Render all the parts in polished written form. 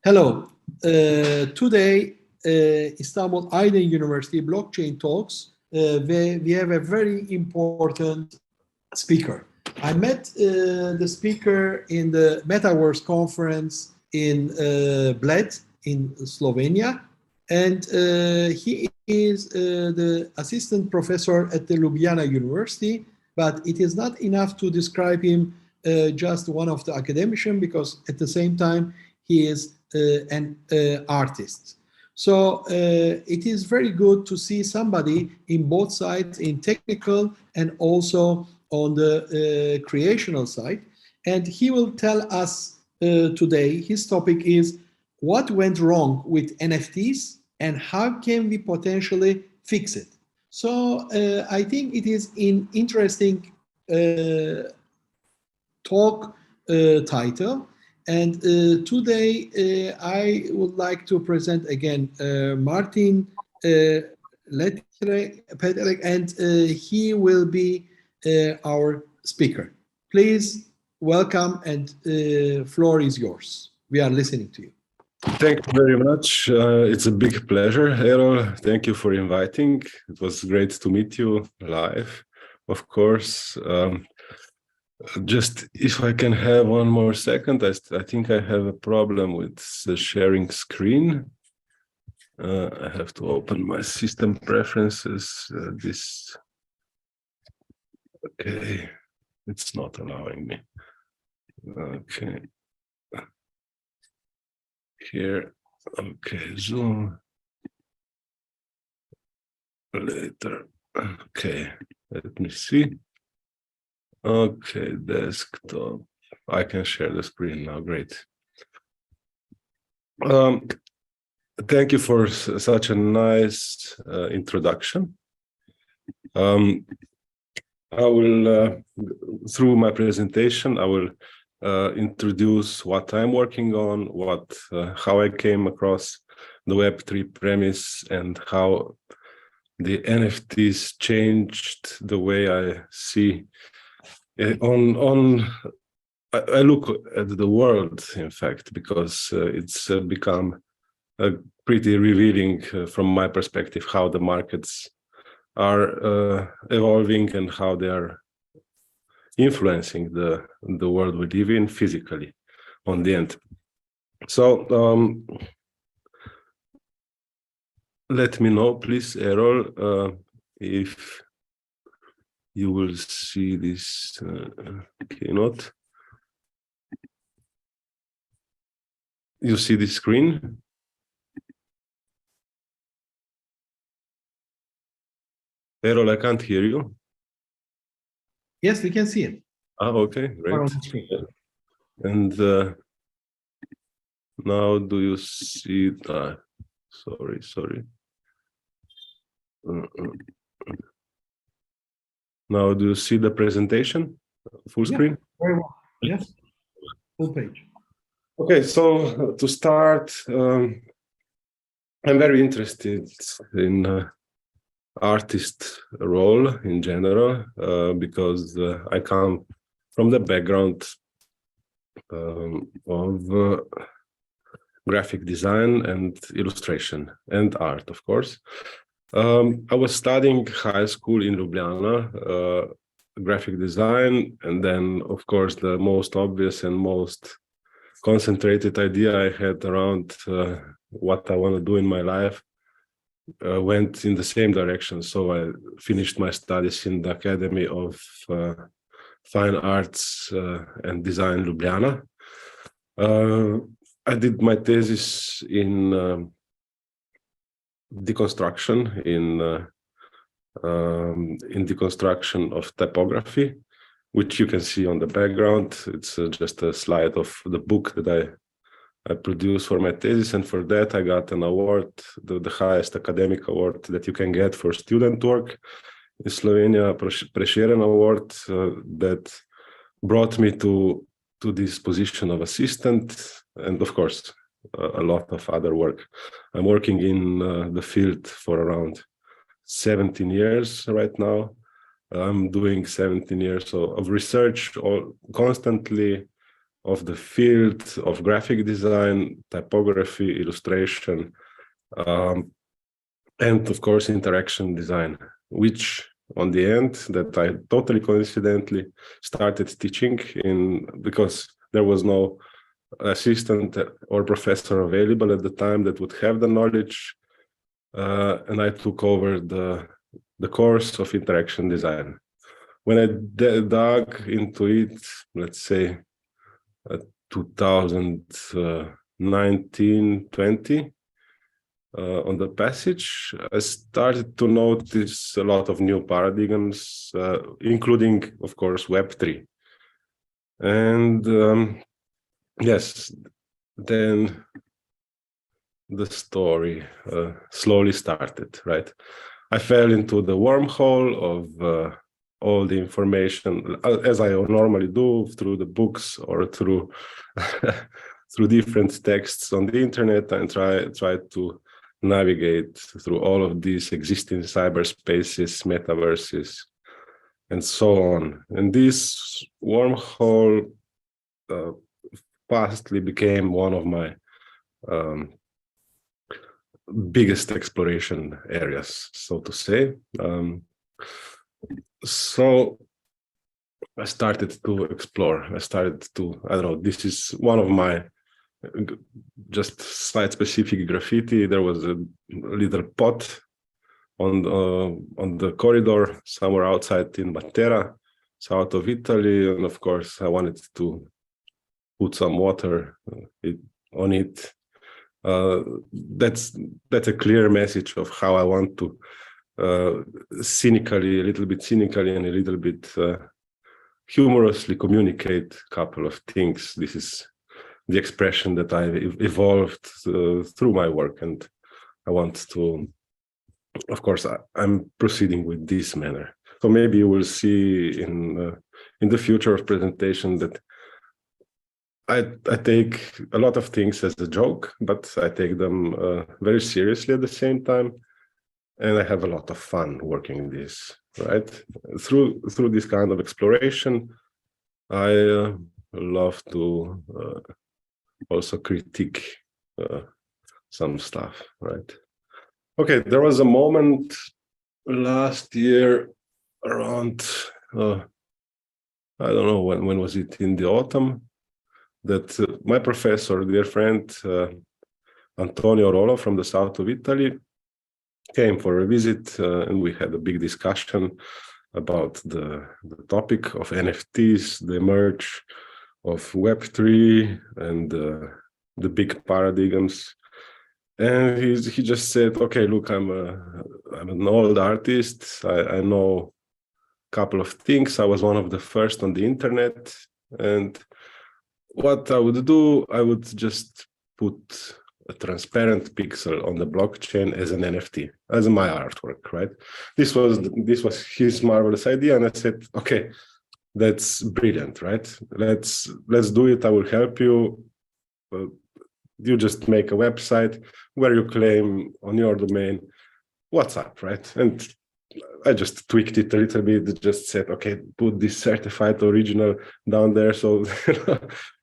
Hello. Today, Istanbul Aydın University Blockchain Talks, where we have a very important speaker. I met the speaker in the Metaverse conference in Bled in Slovenia, and he is the assistant professor at the Ljubljana University, but it is not enough to describe him just one of the academicians, because at the same time he is an artist. So it is very good to see somebody in both sides, in technical and also on the creational side. And he will tell us today, his topic is what went wrong with NFTs and how can we potentially fix it. So I think it is an interesting talk title. And today I would like to present again Martin Petric, and he will be our speaker. Please welcome, and floor is yours. We are listening to you. Thank you very much. It's a big pleasure, Erol. Thank you for inviting. It was great to meet you live, of course. Just if I can have one more second, I think I have a problem with the sharing screen. I have to open my system preferences. Okay, it's not allowing me. Okay. Here, okay, Zoom. Later. Okay, let me see. Okay, desktop. I can share the screen now. Great. Thank you for such a nice introduction. I will, through my presentation, I will introduce what I'm working on, how I came across the Web3 premise, and how the NFTs changed the way I see. I look at the world, in fact, because it's become pretty revealing from my perspective how the markets are evolving and how they are influencing the world we live in physically on the end. So let me know, please, Erol, if you will see this keynote. You see the screen? Erol, I can't hear you. Yes, we can see it. Okay, great. And now do you see that? Sorry. Now, do you see the presentation? Full screen? Very well. Yes. Full page. Okay, so to start, I'm very interested in artist role in general, because I come from the background of graphic design and illustration and art, of course. I was studying high school in Ljubljana, graphic design, and then, of course, the most obvious and most concentrated idea I had around what I want to do in my life went in the same direction. So I finished my studies in the Academy of Fine Arts and Design Ljubljana. I did my thesis in deconstruction, in deconstruction of typography, which you can see on the background. It's just a slide of the book that I produced for my thesis, and for that I got an award, the highest academic award that you can get for student work in Slovenia, Petric award, that brought me to this position of assistant, and of course a lot of other work. I'm working in the field for around 17 years right now. I'm doing 17 years of research constantly of the field of graphic design, typography, illustration, and of course interaction design, which on the end that I totally coincidentally started teaching in, because there was no assistant or professor available at the time that would have the knowledge, and I took over the course of interaction design. When I dug into it, let's say 2019-20, on the passage, I started to notice a lot of new paradigms, including, of course, Web3. And yes, then the story slowly started, right? I fell into the wormhole of all the information, as I normally do, through the books or through through different texts on the internet, and try to navigate through all of these existing cyberspaces, metaverses, and so on. And this wormhole fastly became one of my biggest exploration areas, so to say. So I started to explore. I started to, I don't know, this is one of my just site-specific graffiti. There was a little pot on the corridor somewhere outside in Matera, south of Italy, and of course I wanted to put some water on it. That's a clear message of how I want to cynically, a little bit cynically and a little bit humorously communicate a couple of things. This is the expression that I've evolved through my work, and I want to, of course, I'm proceeding with this manner. So maybe you will see in the future of presentation that I take a lot of things as a joke, but I take them very seriously at the same time, and I have a lot of fun working this. Right, through this kind of exploration, I love to also critique some stuff. Right. Okay, there was a moment last year around I don't know when was it, in the autumn, that my professor, dear friend Antonio Erol from the south of Italy, came for a visit, and we had a big discussion about the topic of NFTs, the merge of Web3 and the big paradigms. And he just said, okay, look, I'm an old artist. I know a couple of things. I was one of the first on the internet. And what I would do, I would just put a transparent pixel on the blockchain as an NFT, as my artwork, right? This was his marvelous idea, and I said, okay, that's brilliant, right? Let's do it. I will help you. You just make a website where you claim on your domain what's up, right? And I just tweaked it a little bit. Just said, okay, put this certified original down there, so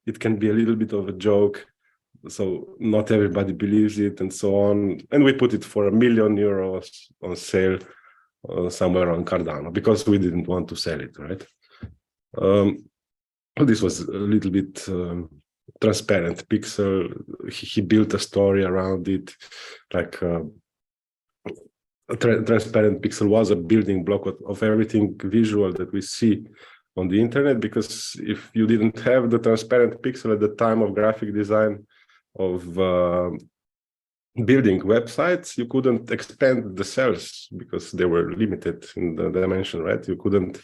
it can be a little bit of a joke, so not everybody believes it, and so on. And we put it for €1 million on sale somewhere on Cardano, because we didn't want to sell it, right? This was a little bit transparent pixel. He built a story around it, like a transparent pixel was a building block of everything visual that we see on the internet, because if you didn't have the transparent pixel at the time of graphic design, of building websites, you couldn't expand the cells because they were limited in the dimension, right? You couldn't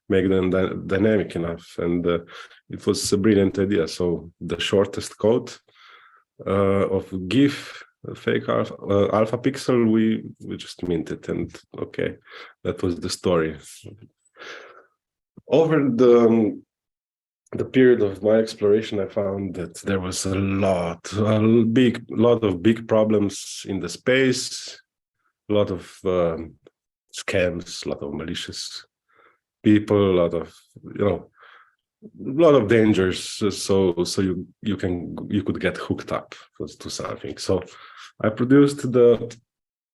make them dynamic enough, and it was a brilliant idea. So the shortest code of GIF, fake alpha pixel, we just minted, and okay, that was the story. Over the period of my exploration, I found that there was a lot of big problems in the space, a lot of scams, a lot of malicious people, a lot of, lot of dangers. So you could get hooked up to something. So I produced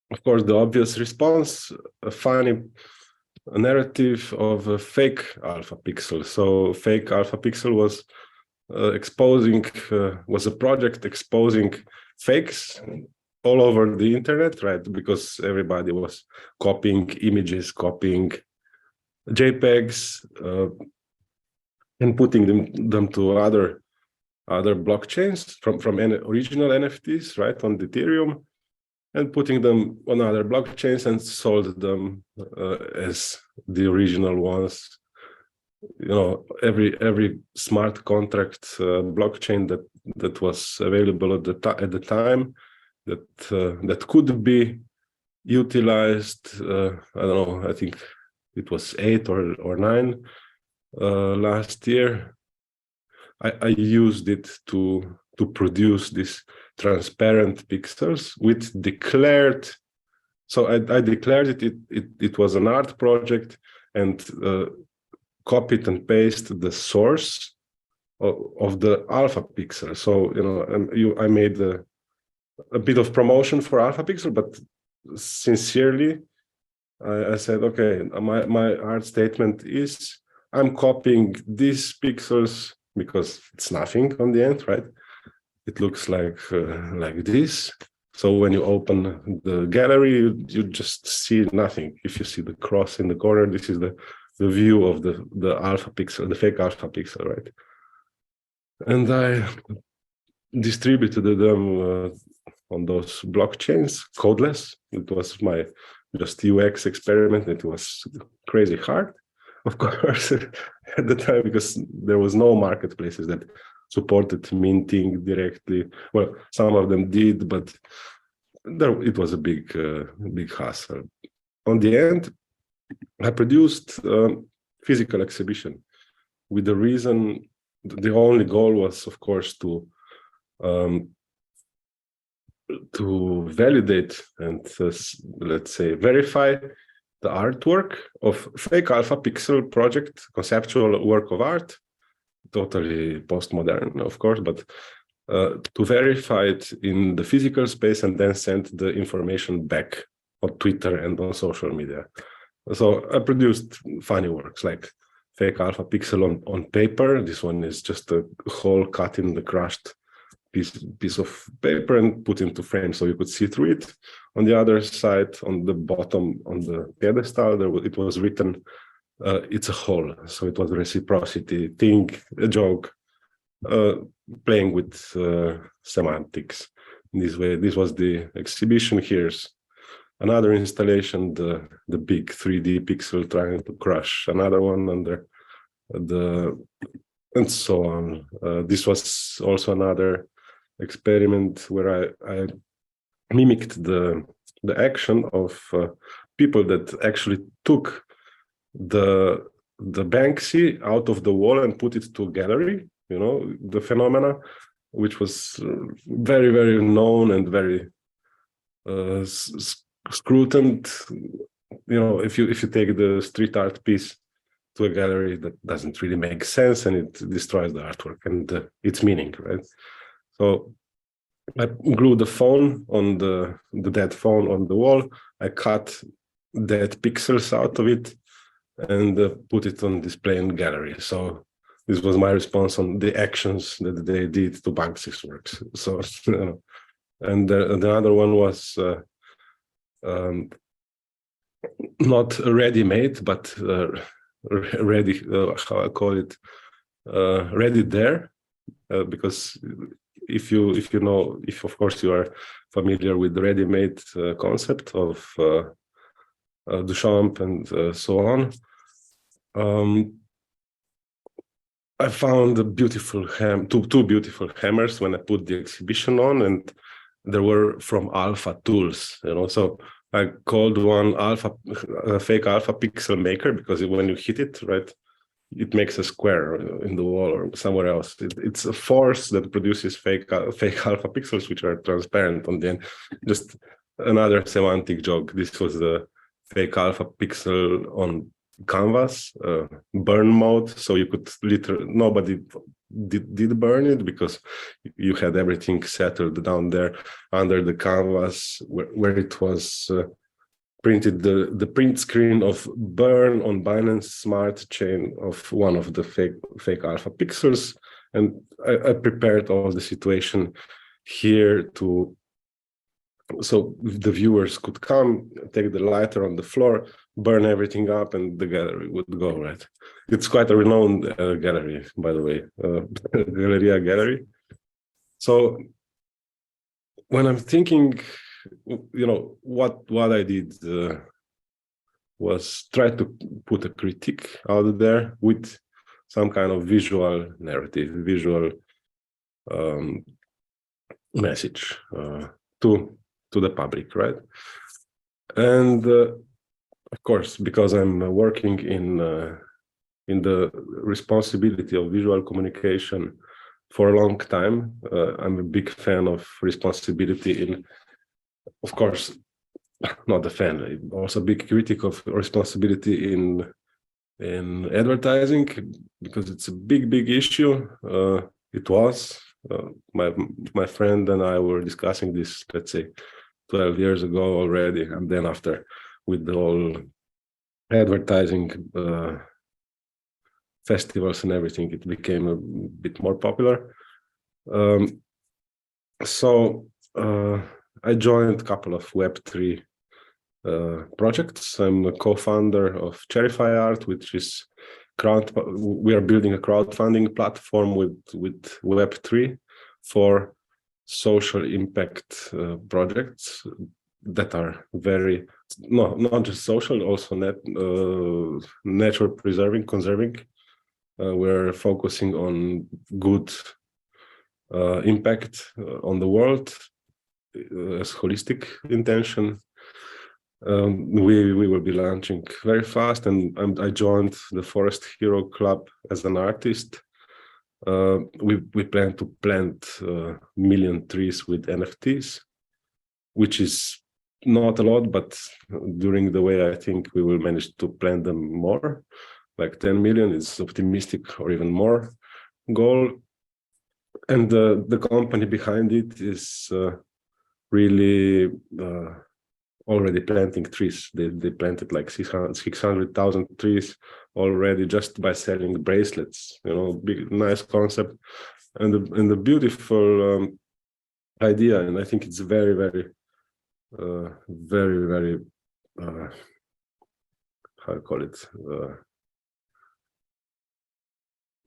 of course, the obvious response, a funny narrative of a fake alpha pixel. So fake alpha pixel was was a project exposing fakes all over the internet, right? Because everybody was copying images, copying JPEGs, and putting them to other blockchains from original NFTs, right, on Ethereum, and putting them on other blockchains and sold them as the original ones. You know, every smart contract blockchain that was available at the time that could be utilized. I don't know. I think it was 8 or 9 last year. I used it to produce these transparent pixels with declared. So I declared it was an art project, and copied and pasted the source of the alpha pixel. So I made a bit of promotion for alpha pixel, but sincerely, I said, okay, my art statement is I'm copying these pixels because it's nothing on the end, right? It looks like this. So when you open the gallery, you just see nothing. If you see the cross in the corner, this is the view of the alpha pixel, the fake alpha pixel, right? And I distributed them on those blockchains, codeless. It was my just UX experiment. It was crazy hard, of course, at the time, because there was no marketplaces that supported minting directly. Well, some of them did, but it was a big hassle. On the end, I produced a physical exhibition with the reason. The only goal was, of course, to validate and let's say verify the artwork of fake alpha pixel project, conceptual work of art, totally postmodern, of course, but to verify it in the physical space and then send the information back on Twitter and on social media. So I produced funny works like fake alpha pixel on paper. This one is just a hole cut in the crushed piece of paper and put into frame so you could see through it. On the other side, on the bottom, on the pedestal, it was written, it's a hole. So it was a reciprocity thing, a joke, playing with semantics in this way. This was the exhibition. Here's another installation, the big 3D pixel trying to crush another one under and so on. This was also another experiment where I mimicked the action of people that actually took the Banksy out of the wall and put it to a gallery, you know, the phenomena, which was very, very known and very scrutined. You know, if you take the street art piece to a gallery, that doesn't really make sense and it destroys the artwork and its meaning, right? So I glued the phone on the dead phone on the wall. I cut dead pixels out of it and put it on display in gallery. So this was my response on the actions that they did to Banksy's works. So, and the other one was not ready-made, but ready, how I call it, ready there, because if of course you are familiar with the ready-made concept of Duchamp and so on, I found a beautiful two beautiful hammers when I put the exhibition on, and they were from Alpha Tools, you know. So I called one fake alpha pixel maker, because when you hit it, right, it makes a square in the wall or somewhere else. It's a force that produces fake alpha pixels, which are transparent on the end. Just another semantic joke. This was the fake alpha pixel on canvas, burn mode, so you could literally, nobody did burn it because you had everything settled down there under the canvas where it was printed, the print screen of burn on Binance Smart Chain of one of the fake alpha pixels. And I prepared all the situation here so the viewers could come, take the lighter on the floor, burn everything up, and the gallery would go, right? It's quite a renowned gallery, by the way, Galleria Gallery. So when I'm thinking, what I did was try to put a critique out there with some kind of visual narrative, visual message to the public, right? And of course, because I'm working in the responsibility of visual communication for a long time, I'm a big fan of responsibility in, of course, not a fan, I'm also a big critic of responsibility in advertising, because it's a big issue. It was. My friend and I were discussing this, let's say, 12 years ago already, and then after, with the whole advertising festivals and everything, it became a bit more popular. So I joined a couple of Web3 projects. I'm a co-founder of Cherify Art, which is we are building a crowdfunding platform with Web3 for social impact projects that are not just social, also nature preserving, conserving. We're focusing on good impact on the world as holistic intention. We will be launching very fast, and I joined the Forest Hero Club as an artist. We plan to plant 1 million trees with NFTs, which is not a lot, but during the way I think we will manage to plant them more, like 10 million is optimistic or even more goal. And the company behind it is really already planting trees. They planted like 600,000 trees already just by selling bracelets. Big nice concept, and the beautiful idea. And I think it's very how I call it,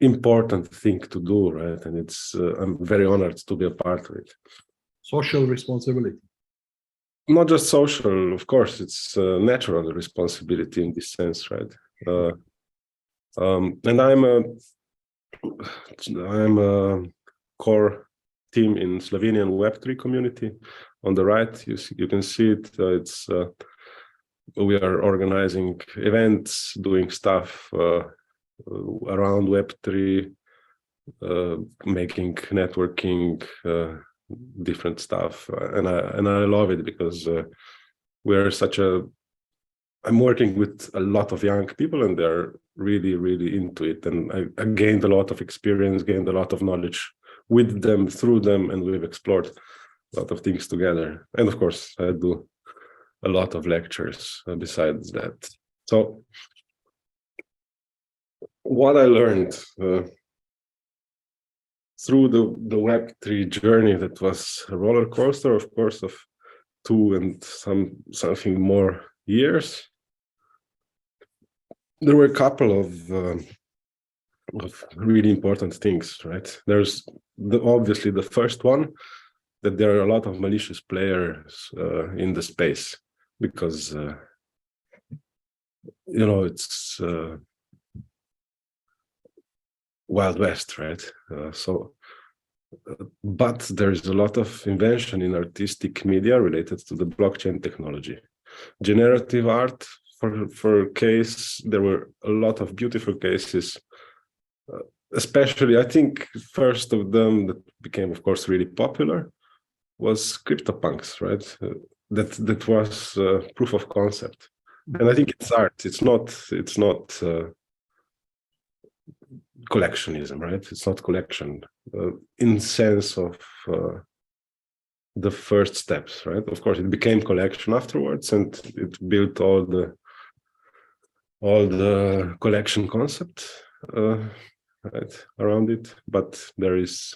important thing to do, right? And it's I'm very honored to be a part of it. Social responsibility. Not just social, of course, it's natural responsibility in this sense, right? And I'm a core team in Slovenian Web3 community. On the right, you can see it. We are organizing events, doing stuff around Web3, making networking, different stuff, and I love it because we're I'm working with a lot of young people, and they're really into it, and I gained a lot of experience, gained a lot of knowledge with them, through them, and we've explored a lot of things together. And of course, I do a lot of lectures besides that. So what I learned through the Web3 journey, that was a roller coaster, of course, of 2 and something more years. There were a couple of really important things, right? There's obviously the first one, that there are a lot of malicious players in the space, because it's Wild West, right? But there's a lot of invention in artistic media related to the blockchain technology. Generative art, for case, there were a lot of beautiful cases, especially, I think, first of them that became, of course, really popular was CryptoPunks, right? That was proof of concept. And I think it's art. It's not collectionism, right? It's not collection in sense of the first steps, right? Of course, it became collection afterwards, and it built all the collection concept right around it. But there is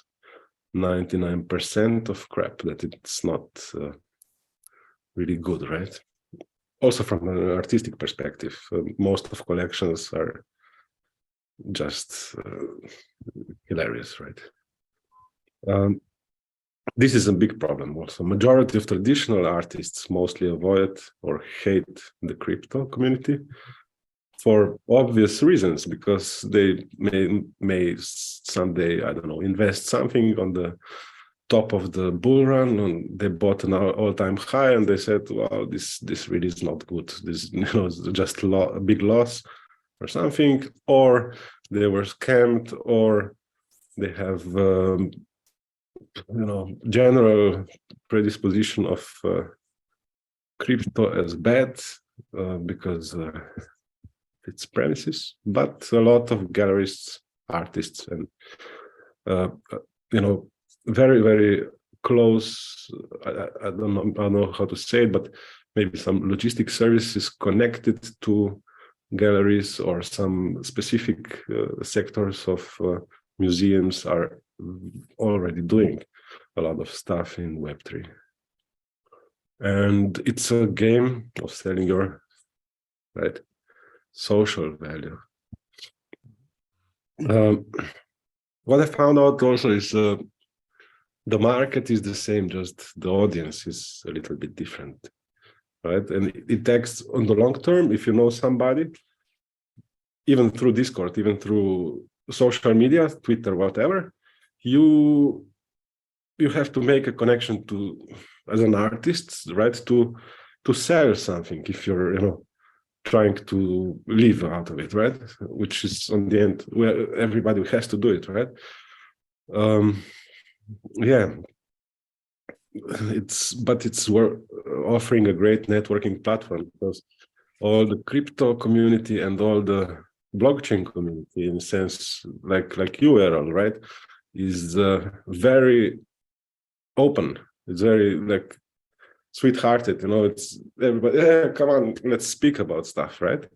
99% of crap that it's not really good, right? Also from an artistic perspective, most of collections are just hilarious, right? This is a big problem also. Majority of traditional artists mostly avoid or hate the crypto community for obvious reasons, because they may someday, I don't know, invest something on the top of the bull run, and they bought an all-time high, and they said, "Wow, this really is not good. This, is just a big loss or something," or they were scammed, or they have general predisposition of crypto as bad because it's premises. But a lot of gallerists, artists, and very, very close, I don't know how to say it, but maybe some logistic services connected to galleries or some specific sectors of museums are already doing a lot of stuff in Web3. And it's a game of selling your social value. What I found out also is the market is the same, just the audience is a little bit different, right? And it takes, on the long term, if you know somebody, even through Discord, even through social media, Twitter, whatever, you have to make a connection to, as an artist, right, to sell something if you're trying to live out of it, right? Which is on the end where everybody has to do it, right? Yeah, it's offering a great networking platform, because all the crypto community and all the blockchain community, in a sense, like you, Erol, right, is very open. It's very sweethearted, it's everybody, come on, let's speak about stuff, right?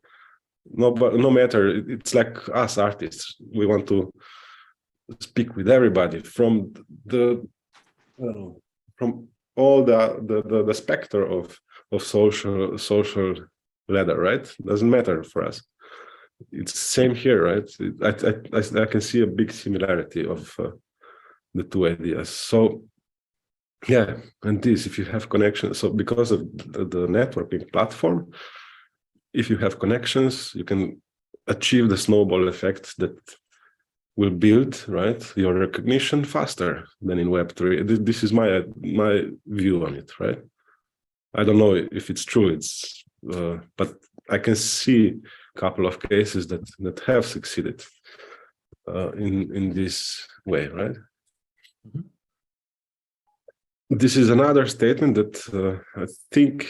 No matter, it's like us artists, we want to speak with everybody from all the spectrum of social ladder, right? Doesn't matter for us. It's the same here, right? I can see a big similarity of the two ideas. So yeah, and if you have connections, so because of the networking platform, if you have connections, you can achieve the snowball effect that will build, right, your recognition faster than in Web3. This is my view on it, right? I don't know if it's true. But I can see a couple of cases that have succeeded in this way, right? Mm-hmm. This is another statement that I think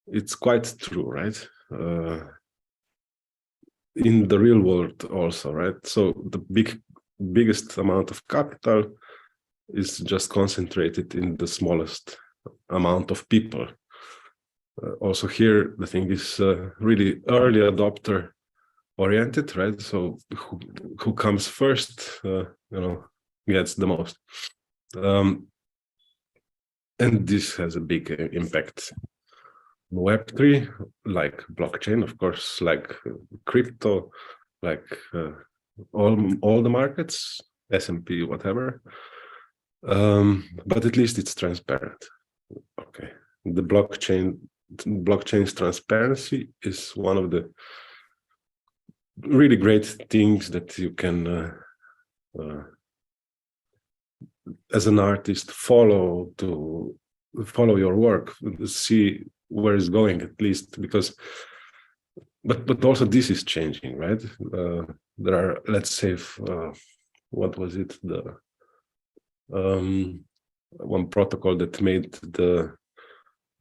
it's quite true, right? In the real world also, right? So the biggest amount of capital is just concentrated in the smallest amount of people. Also here, the thing is really early adopter oriented, right? So who comes first, gets the most. And this has a big impact. Web3, like blockchain, of course, like crypto, like all the markets, S&P, whatever. But at least it's transparent. Okay, the blockchain's transparency is one of the really great things that you can, as an artist, follow your work, see where it's going, at least, because but also this is changing, right? There are, let's say, what was it, the one protocol that made the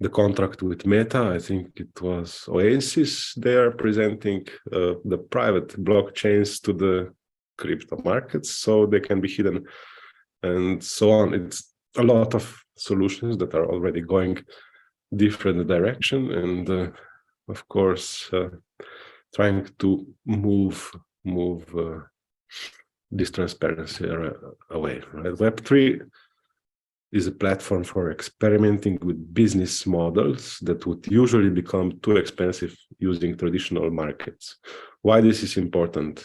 the contract with Meta. I think it was Oasis. They are presenting the private blockchains to the crypto markets so they can be hidden and so on. It's a lot of solutions that are already going different direction, and of course trying to move this transparency away. Right? Web3 is a platform for experimenting with business models that would usually become too expensive using traditional markets. Why this is important?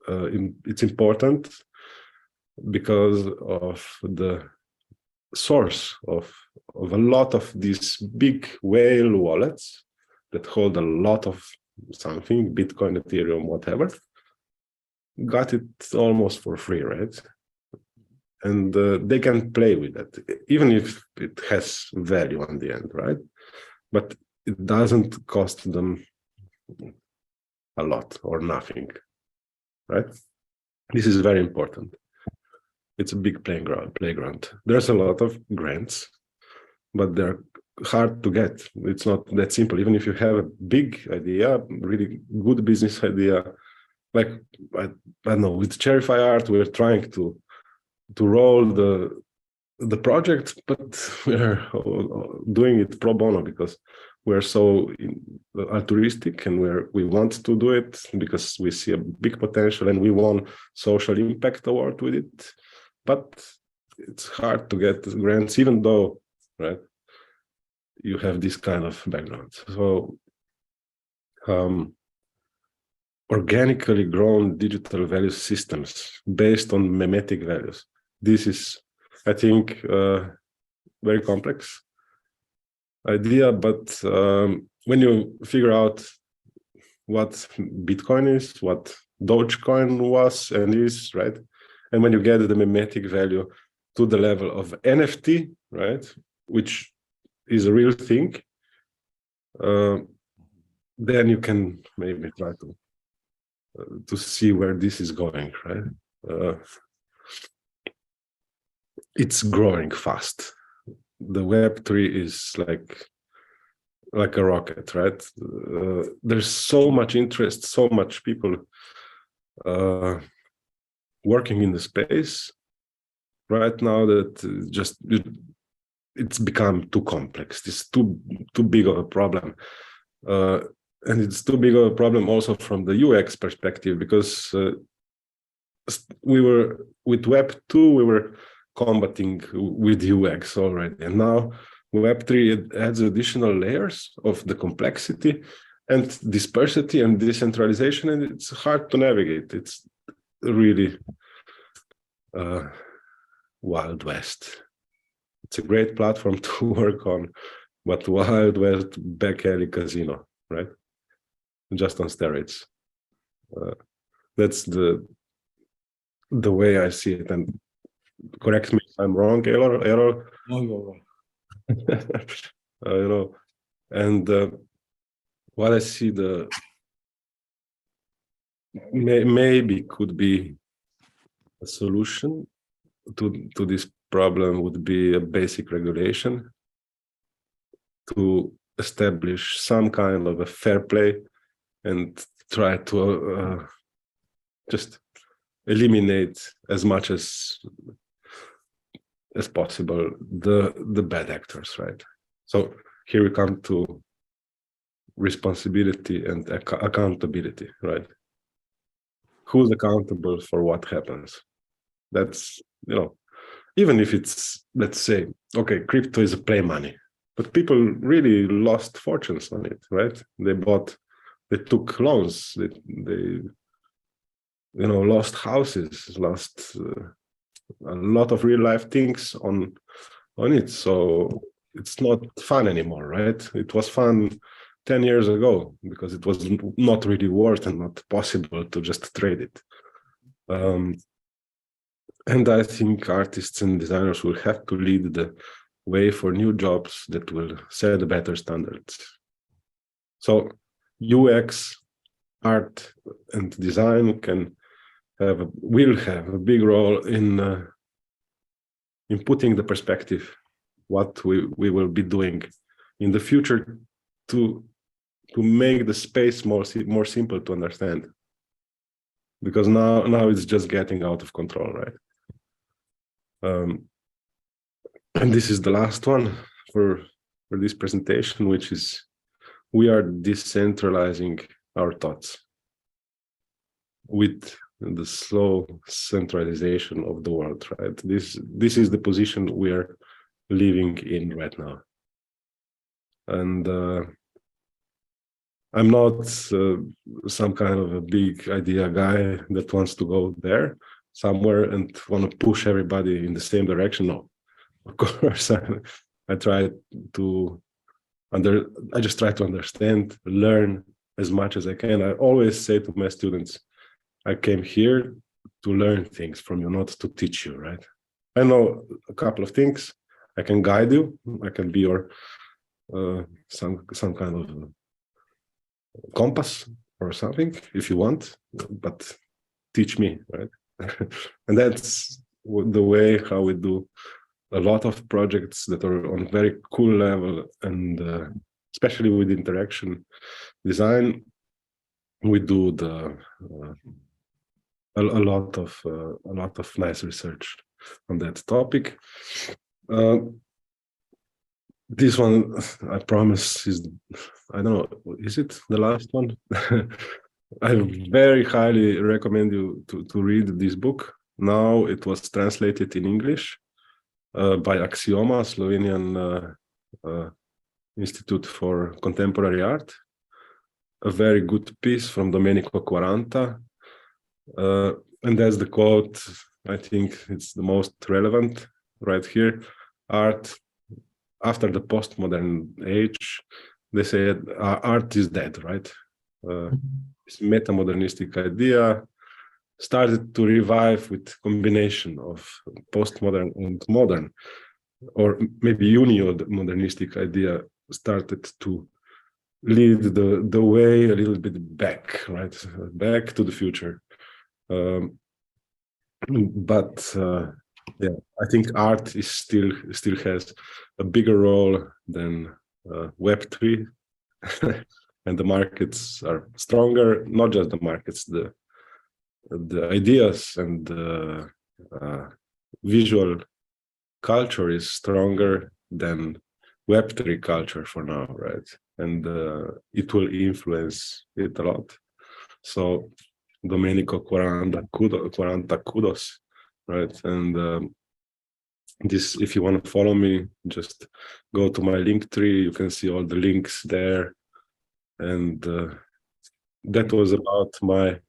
It's important because of the source of a lot of these big whale wallets that hold a lot of something, Bitcoin, Ethereum, whatever, got it almost for free, right? And they can play with it, even if it has value on the end, right? But it doesn't cost them a lot or nothing, right? This is very important. It's a big playground. There's a lot of grants, but they're hard to get. It's not that simple. Even if you have a big idea, really good business idea, like I don't know, with Cherify Art, we're trying to roll the project, but we're doing it pro bono because we're so altruistic and we want to do it because we see a big potential and we won social impact award with it. But it's hard to get grants, even though, right, you have this kind of background. So organically grown digital value systems based on memetic values. This is, I think, very complex idea, but when you figure out what Bitcoin is, what Dogecoin was and is, right? And when you get the memetic value to the level of NFT, right, which is a real thing, then you can maybe try to see where this is going, right? It's growing fast. The Web3 is like a rocket, right? There's so much interest, so much people working in the space right now that just it's become too complex. It's too big of a problem, and it's too big of a problem also from the UX perspective, because we were with Web2 we were combating with UX already, and now Web3 it adds additional layers of the complexity and dispersity and decentralization, and it's hard to navigate. It's really Wild West. It's a great platform to work on, but Wild West back alley casino, right? Just on steroids. That's the way I see it. And correct me if I'm wrong, Erol. No, you're wrong. You know, and what I see maybe could be a solution to this problem would be a basic regulation to establish some kind of a fair play and try to just eliminate as much as possible the bad actors, right? So here we come to responsibility and accountability, right? Who's accountable for what happens? That's, even if it's, let's say, okay, crypto is a play money, but people really lost fortunes on it, right? They took loans, they lost houses, lost a lot of real life things on it. So it's not fun anymore, right? It was fun 10 years ago because it was not really worth and not possible to just trade it. And I think artists and designers will have to lead the way for new jobs that will set better standards. So UX, art, and design will have a big role in putting the perspective what we will be doing in the future to make the space more simple to understand, because now it's just getting out of control, right? And this is the last one for this presentation, which is we are decentralizing our thoughts with the slow centralization of the world, right? This is the position we are living in right now. And I'm not some kind of a big idea guy that wants to go there somewhere and want to push everybody in the same direction. No, of course, I try to I just try to understand, learn as much as I can. I always say to my students, I came here to learn things from you, not to teach you, right? I know a couple of things. I can guide you. I can be your some kind of compass or something if you want, but teach me, right? And that's the way how we do a lot of projects that are on a very cool level, and especially with interaction design, we do a lot of nice research on that topic. This one, I promise, is, I don't know, is it the last one? I very highly recommend you to read this book. Now it was translated in English by Axioma, Slovenian Institute for Contemporary Art. A very good piece from Domenico Quaranta. And that's the quote, I think it's the most relevant right here. Art, after the postmodern age, they said art is dead, right? This metamodernistic idea started to revive with combination of postmodern and modern, or maybe unio-modernistic idea started to lead the way a little bit back, right? Back to the future. Yeah, I think art is still has a bigger role than Web3, and the markets are stronger. Not just the markets, the ideas and the visual culture is stronger than Web3 culture for now, right? And it will influence it a lot. So Domenico Quaranta, kudos, right? And this, if you want to follow me, just go to my link tree. You can see all the links there. And that was about my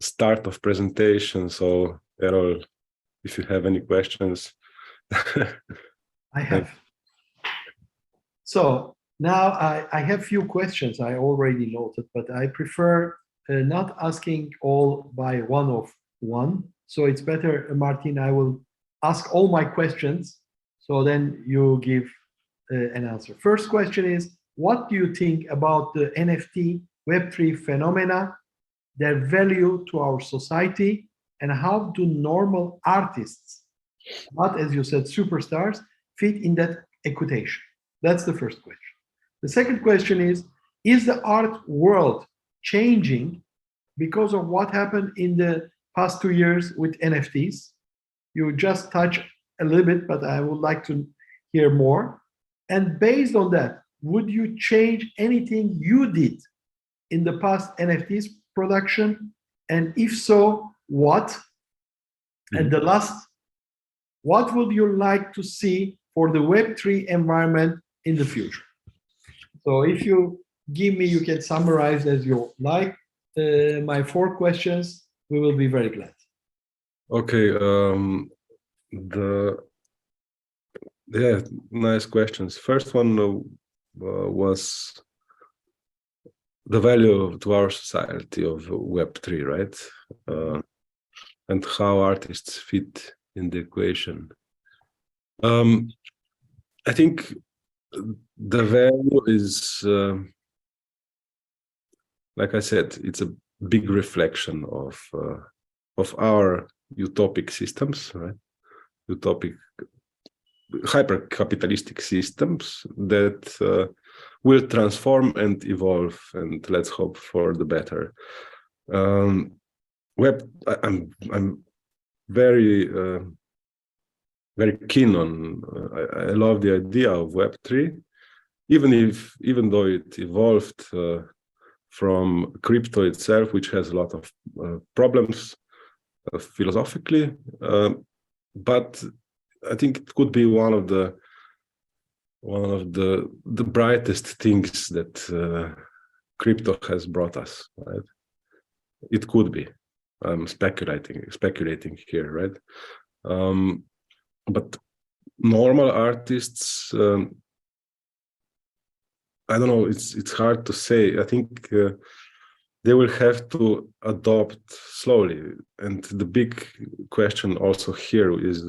start of presentation. So Erol, if you have any questions. I have. So now I have few questions I already noted, but I prefer not asking all by one of one. So it's better, Martin, I will ask all my questions, so then you give an answer. First question is, what do you think about the NFT Web3 phenomena, their value to our society, and how do normal artists, not as you said, superstars, fit in that equation? That's the first question. The second question is the art world changing because of what happened in the past 2 years with NFTs? You just touch a little bit, but I would like to hear more. And based on that, would you change anything you did in the past NFTs production? And if so, what? And the last, what would you like to see for the Web3 environment in the future? So if you give me, you can summarize as you like my 4 questions, we will be very glad. Okay, yeah, nice questions. First one was the value to our society of Web3, right? And how artists fit in the equation. I think the value is, like I said, it's a big reflection of our utopic systems, right? Utopic hyper-capitalistic systems that will transform and evolve, and let's hope for the better. I'm very very keen on. I love the idea of Web3, even though it evolved from crypto itself, which has a lot of problems philosophically, but I think it could be one of the brightest things that crypto has brought us. Right? It could be. I'm speculating here, right? But normal artists, I don't know. It's hard to say. I think they will have to adopt slowly, and the big question also here is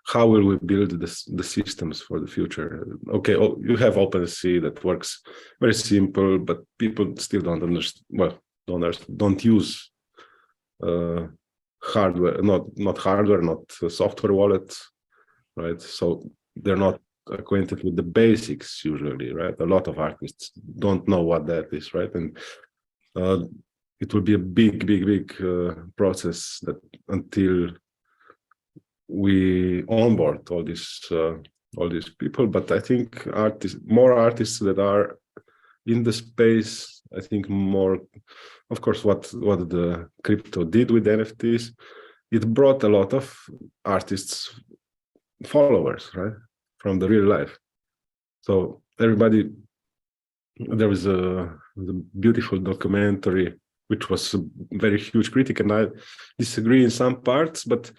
how will we build the systems for the future? Okay, you have OpenSea that works very simple, but people still don't understand. Well, don't use hardware, not hardware, not software wallets, right? So they're not acquainted with the basics usually, right? A lot of artists don't know what that is, right? And it will be a big process that until we onboard all these people. But I think more artists that are in the space, I think more, of course, what the crypto did with NFTs, it brought a lot of artists followers, right, from the real life. So everybody, there was a beautiful documentary which was a very huge critic, and I disagree in some parts, but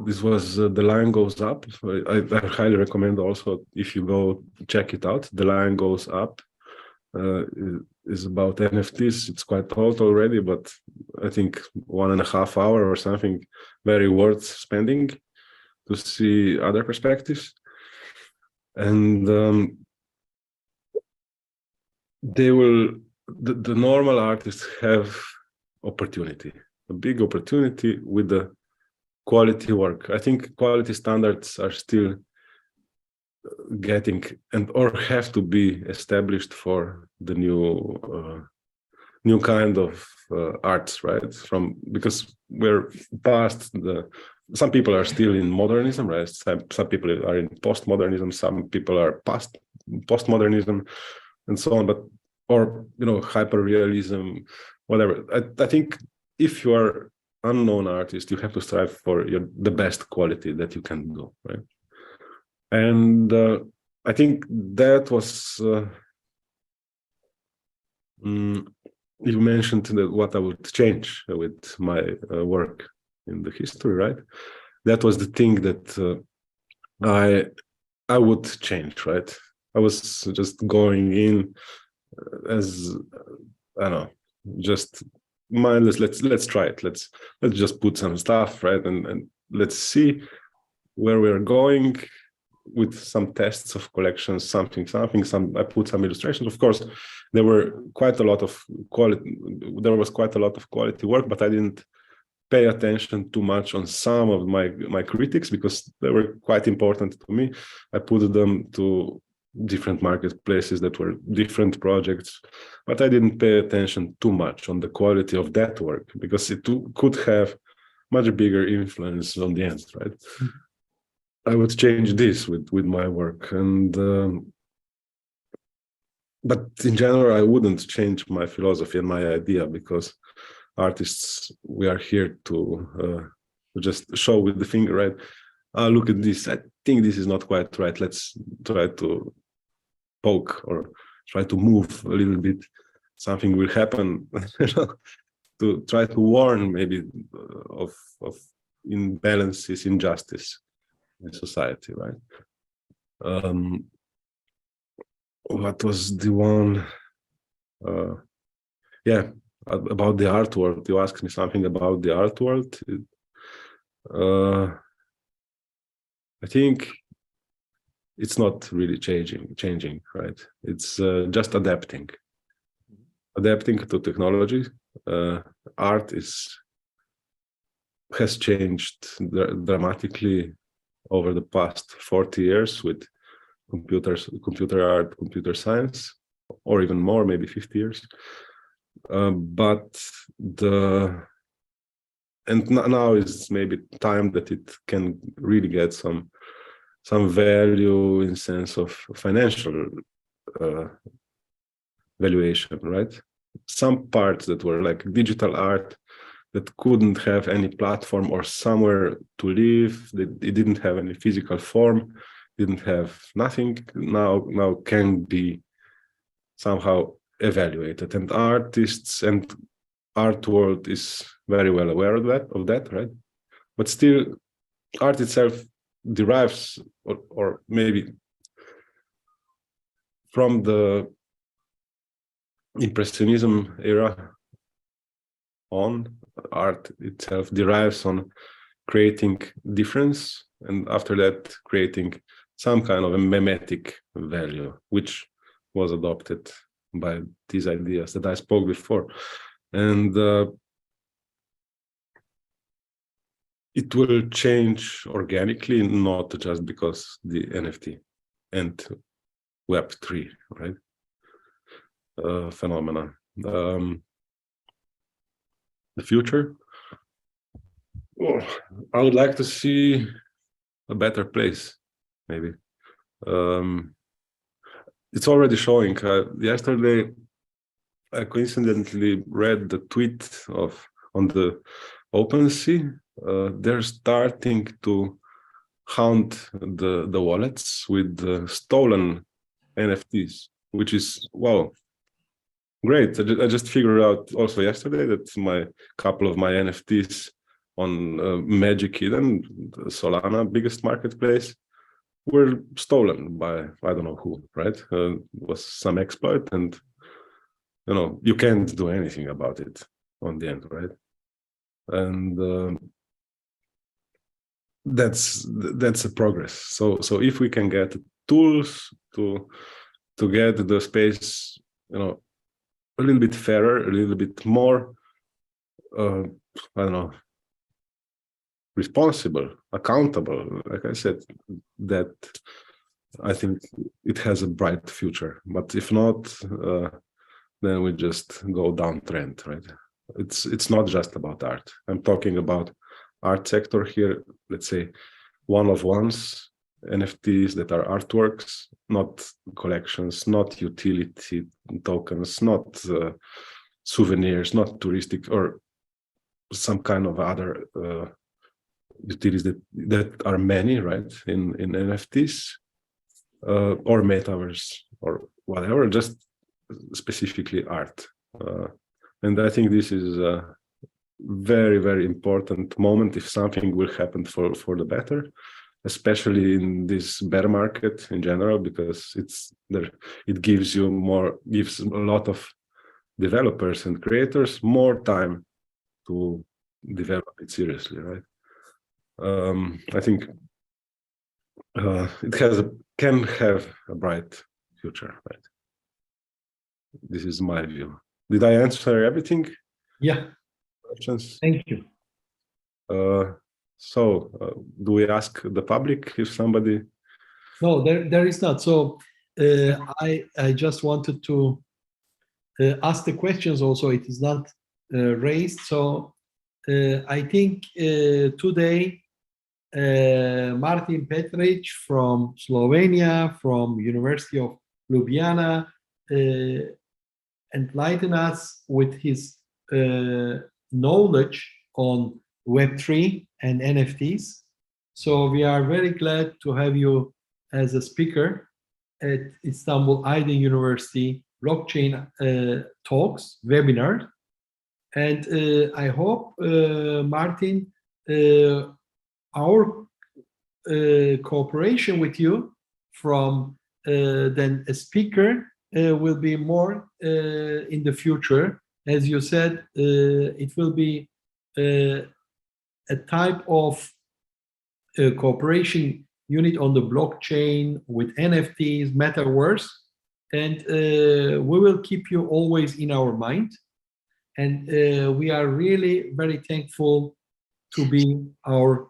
this was The Line Goes Up. I highly recommend also, if you go check it out. The Line Goes Up is about NFTs. It's quite old already, but I think 1.5 hours or something, very worth spending to see other perspectives. And the normal artists have opportunity, a big opportunity with the quality work. I think quality standards are still getting or have to be established for the new kind of arts, right? Because we're past some people are still in modernism, right? Some people are in postmodernism, some people are past postmodernism, and so on. But or hyperrealism, whatever. I think if you are unknown artist, you have to strive for the best quality that you can do, right? And I think that was you mentioned what I would change with my work in the history, right? That was the thing that I would change, right? I was just going in as I don't know, just mindless. Let's try it. Let's just put some stuff, right, and let's see where we're going with some tests of collections, something. I put some illustrations. Of course, there was quite a lot of quality work, but I didn't pay attention too much on some of my critics because they were quite important to me. I put them to different marketplaces that were different projects, but I didn't pay attention too much on the quality of that work because it could have much bigger influence on the end, right? Mm-hmm. I would change this with my work, and but in general, I wouldn't change my philosophy and my idea because artists, we are here to just show with the finger, right? Look at this. I think this is not quite right. Let's try to poke or try to move a little bit. Something will happen. To try to warn maybe of imbalances, injustice in society, right? What was the one? Yeah, about the art world. You asked me something about the art world. I think it's not really changing, right? It's just adapting to technology. Art has changed dramatically over the past 40 years with computer art, computer science, or even more, maybe 50 years. Now is maybe time that it can really get some value in sense of financial valuation, right? Some parts that were like digital art that couldn't have any platform or somewhere to live, it didn't have any physical form, didn't have nothing, now can be somehow evaluated, and artists and art world is very well aware of that, right? But still, art itself derives, or maybe from the Impressionism era on, art itself derives on creating difference, and after that creating some kind of a mimetic value, which was adopted by these ideas that I spoke before. And it will change organically, not just because the NFT and Web3, right? Phenomena. The future, I would like to see a better place, maybe. It's already showing. Yesterday, I coincidentally read the tweet on the OpenSea. They're starting to hunt the wallets with stolen NFTs, which is, wow, great. I just figured out also yesterday that my couple of my NFTs on Magic Eden, the Solana biggest marketplace, were stolen by I don't know who, right? Was some exploit, and you can't do anything about it on the end, right? And that's a progress. So if we can get tools to get the space, a little bit fairer, a little bit more, I don't know, responsible, accountable, like I said, that I think it has a bright future. But if not, then we just go downtrend, right? It's not just about art. I'm talking about art sector here, let's say one-of-ones, NFTs that are artworks, not collections, not utility tokens, not souvenirs, not touristic or some kind of other utilities that are many, right, in NFTs or metaverse or whatever, just specifically art. And I think this is a very, very important moment if something will happen for the better, especially in this bear market in general, because it gives a lot of developers and creators more time to develop it seriously, right? I think it can have a bright future, right? This is my view. Did I answer everything? Yeah. Questions? Thank you. Do we ask the public if somebody? No, there is not. So I just wanted to ask the questions also. It is not raised. So I think today Martin Petric from Slovenia, from University of Ljubljana, enlightened us with his knowledge on Web3 and NFTs. So we are very glad to have you as a speaker at Istanbul Aydın University Blockchain Talks webinar. And I hope, Martin, our cooperation with you from then a speaker will be more in the future. As you said, it will be a type of cooperation unit on the blockchain with NFTs, metaverse, and we will keep you always in our mind. And we are really very thankful to be our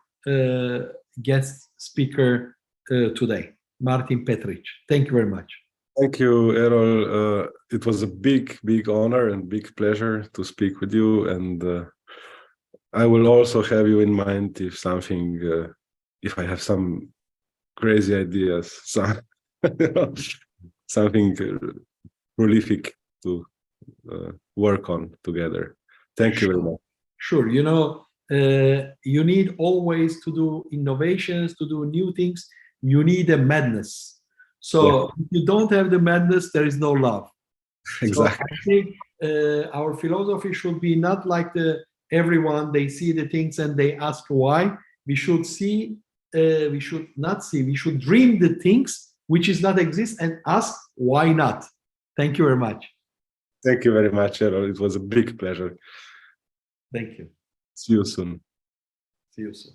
guest speaker today, Martin Petric. Thank you very much. Thank you, Erol. It was a big honor and big pleasure to speak with you. And I will also have you in mind if something, if I have some crazy ideas, something prolific to work on together. Thank you very much. Sure. You need always to do innovations, to do new things. You need a madness. So if you don't have the madness, there is no love. Exactly. So I think our philosophy should be not like everyone, they see the things and they ask why. We should we should dream the things which is not exist and ask why not. Thank you very much. Thank you very much, Erol. It was a big pleasure. Thank you. See you soon. See you soon.